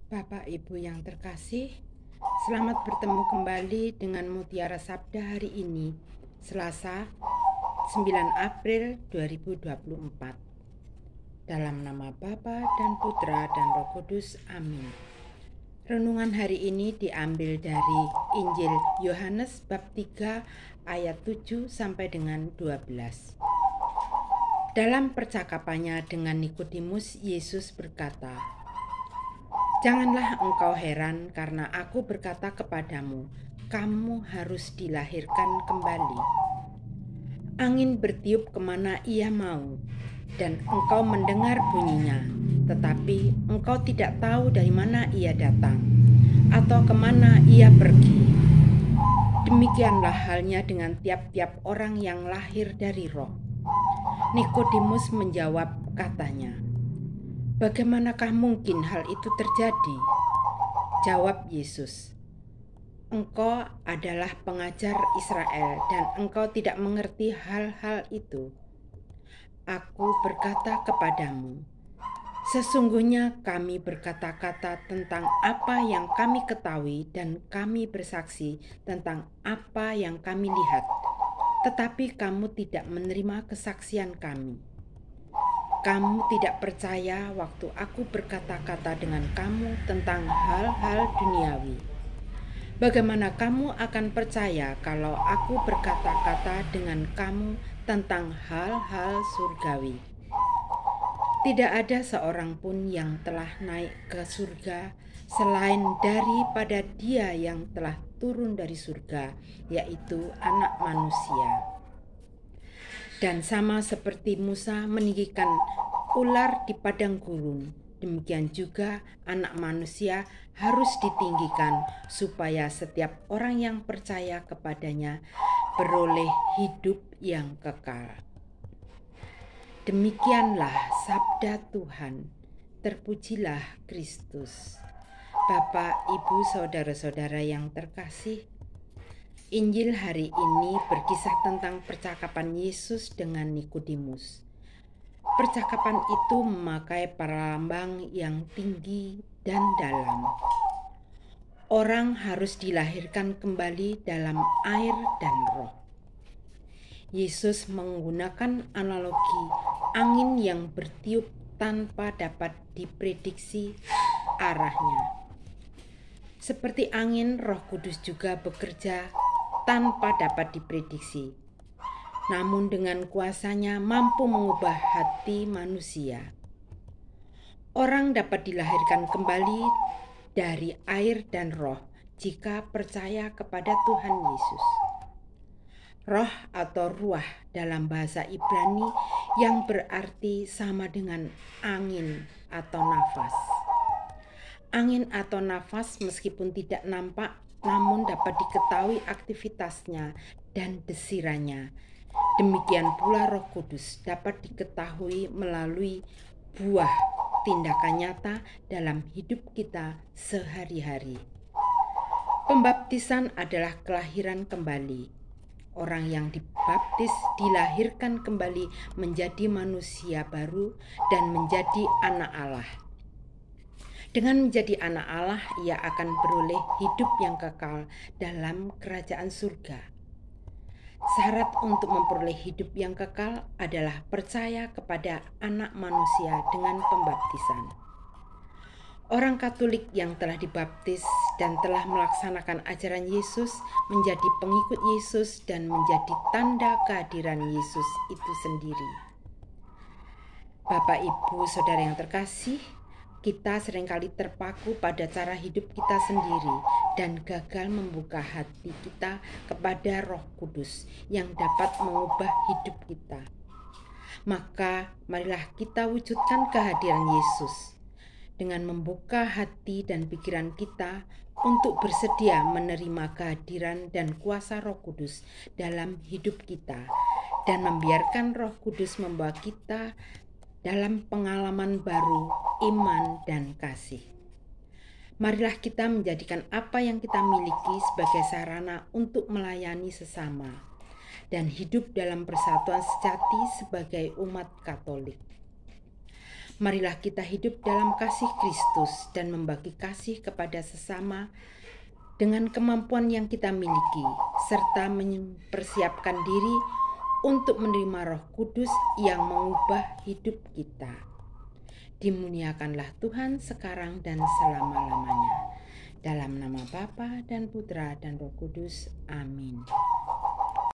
Bapak Ibu yang terkasih, selamat bertemu kembali dengan Mutiara Sabda hari ini, Selasa 9 April 2024. Dalam nama Bapa dan Putra dan Roh Kudus, amin. Renungan hari ini diambil dari Injil Yohanes bab 3 ayat 7 sampai dengan 12. Dalam percakapannya dengan Nikodemus, Yesus berkata, "Janganlah engkau heran karena aku berkata kepadamu, kamu harus dilahirkan kembali. Angin bertiup kemana ia mau, dan engkau mendengar bunyinya, tetapi engkau tidak tahu dari mana ia datang, atau kemana ia pergi. Demikianlah halnya dengan tiap-tiap orang yang lahir dari roh." Nikodemus menjawab, katanya, "Bagaimanakah mungkin hal itu terjadi?" Jawab Yesus, "Engkau adalah pengajar Israel dan engkau tidak mengerti hal-hal itu. Aku berkata kepadamu, sesungguhnya kami berkata-kata tentang apa yang kami ketahui dan kami bersaksi tentang apa yang kami lihat, tetapi kamu tidak menerima kesaksian kami. Kamu tidak percaya waktu aku berkata-kata dengan kamu tentang hal-hal duniawi. Bagaimana kamu akan percaya kalau aku berkata-kata dengan kamu tentang hal-hal surgawi? Tidak ada seorang pun yang telah naik ke surga selain daripada Dia yang telah turun dari surga, yaitu Anak Manusia. Dan sama seperti Musa meninggikan ular di padang gurun, demikian juga Anak Manusia harus ditinggikan supaya setiap orang yang percaya kepadanya beroleh hidup yang kekal." Demikianlah sabda Tuhan. Terpujilah Kristus. Bapak, Ibu, saudara-saudara yang terkasih, Injil hari ini berkisah tentang percakapan Yesus dengan Nikodemus. Percakapan itu memakai paralambang yang tinggi dan dalam. Orang harus dilahirkan kembali dalam air dan roh. Yesus menggunakan analogi angin yang bertiup tanpa dapat diprediksi arahnya. Seperti angin, Roh Kudus juga bekerja tanpa dapat diprediksi, namun dengan kuasanya mampu mengubah hati manusia. Orang dapat dilahirkan kembali dari air dan roh jika percaya kepada Tuhan Yesus. Roh atau ruah dalam bahasa Ibrani yang berarti sama dengan angin atau nafas. Angin atau nafas meskipun tidak nampak, namun dapat diketahui aktivitasnya dan desirannya. Demikian pula Roh Kudus dapat diketahui melalui buah tindakan nyata dalam hidup kita sehari-hari. Pembaptisan adalah kelahiran kembali. Orang yang dibaptis dilahirkan kembali menjadi manusia baru dan menjadi anak Allah. Dengan menjadi anak Allah, ia akan beroleh hidup yang kekal dalam kerajaan surga. Syarat untuk memperoleh hidup yang kekal adalah percaya kepada Anak Manusia dengan pembaptisan. Orang Katolik yang telah dibaptis dan telah melaksanakan ajaran Yesus menjadi pengikut Yesus dan menjadi tanda kehadiran Yesus itu sendiri. Bapak, Ibu, saudara yang terkasih, kita seringkali terpaku pada cara hidup kita sendiri dan gagal membuka hati kita kepada Roh Kudus yang dapat mengubah hidup kita. Maka marilah kita wujudkan kehadiran Yesus dengan membuka hati dan pikiran kita untuk bersedia menerima kehadiran dan kuasa Roh Kudus dalam hidup kita dan membiarkan Roh Kudus membawa kita dalam pengalaman baru iman dan kasih. Marilah kita menjadikan apa yang kita miliki sebagai sarana untuk melayani sesama dan hidup dalam persatuan sejati sebagai umat Katolik. Marilah kita hidup dalam kasih Kristus dan membagi kasih kepada sesama dengan kemampuan yang kita miliki, serta mempersiapkan diri untuk menerima Roh Kudus yang mengubah hidup kita. Dimuliakanlah Tuhan sekarang dan selama-lamanya. Dalam nama Bapa dan Putra dan Roh Kudus. Amin.